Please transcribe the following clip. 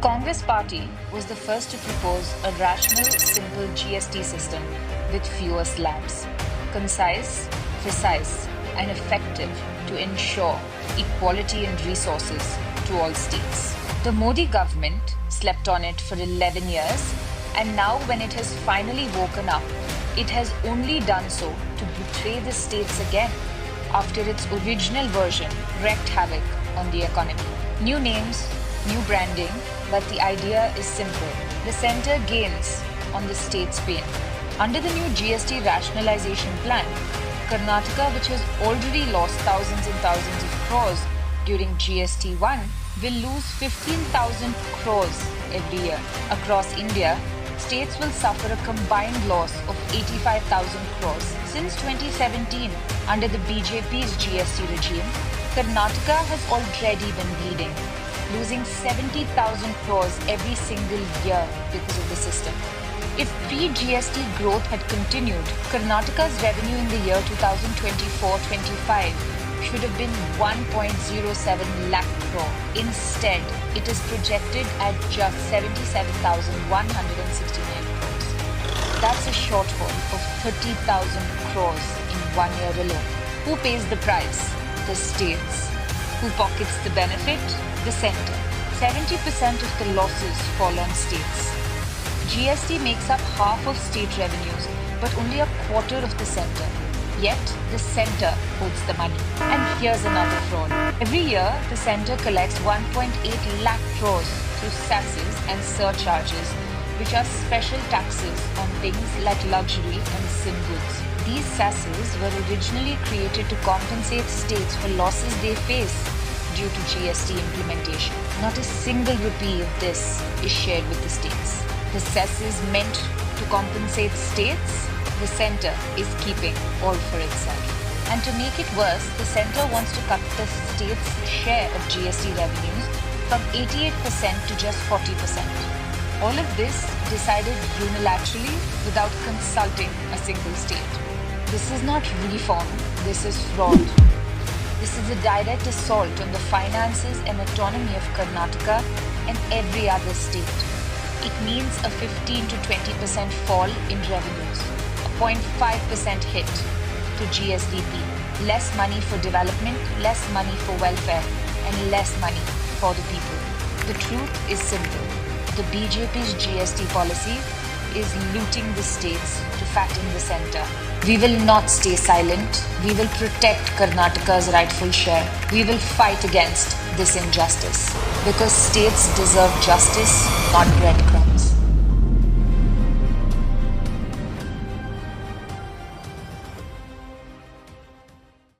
Congress Party was the first to propose a rational, simple GST system with fewer slabs, concise, precise, and effective to ensure equality in resources to all states. The Modi government slept on it for 11 years, and now when it has finally woken up, it has only done so to betray the states again after its original version wreaked havoc on the economy. New names, new branding, but the idea is simple. The centre gains on the state's pain. Under the new GST rationalization plan, Karnataka, which has already lost thousands and thousands of crores during GST 1, will lose 15,000 crores every year. Across India, states will suffer a combined loss of 85,000 crores. Since 2017, under the BJP's GST regime, Karnataka has already been bleeding, losing 70,000 crores every single year because of the system. If pre-GST growth had continued, Karnataka's revenue in the year 2024-25 should have been 1.07 lakh crore. Instead, it is projected at just 77,169 crores. That's a shortfall of 30,000 crores in 1 year alone. Who pays the price? The states. Who pockets the benefit? The centre. 70% of the losses fall on states. GST makes up half of state revenues, but only a quarter of the centre. Yet, the centre holds the money. And here's another fraud. Every year, the centre collects 1.8 lakh crores through cesses and surcharges, which are special taxes on things like luxury and sin goods. These cesses were originally created to compensate states for losses they face due to GST implementation. Not a single rupee of this is shared with the states. The cess is meant to compensate states. The centre is keeping all for itself. And to make it worse, the centre wants to cut the state's share of GST revenues from 88% to just 40%. All of this decided unilaterally without consulting a single state. This is not reform, this is fraud. This is a direct assault on the finances and autonomy of Karnataka and every other state. It means a 15 to 20% fall in revenues, a 0.5% hit to GSDP, less money for development, less money for welfare, and less money for the people. The truth is simple. The BJP's GST policy is looting the states to fatten the centre. We will not stay silent. We will protect Karnataka's rightful share. We will fight against this injustice because states deserve justice, not breadcrumbs.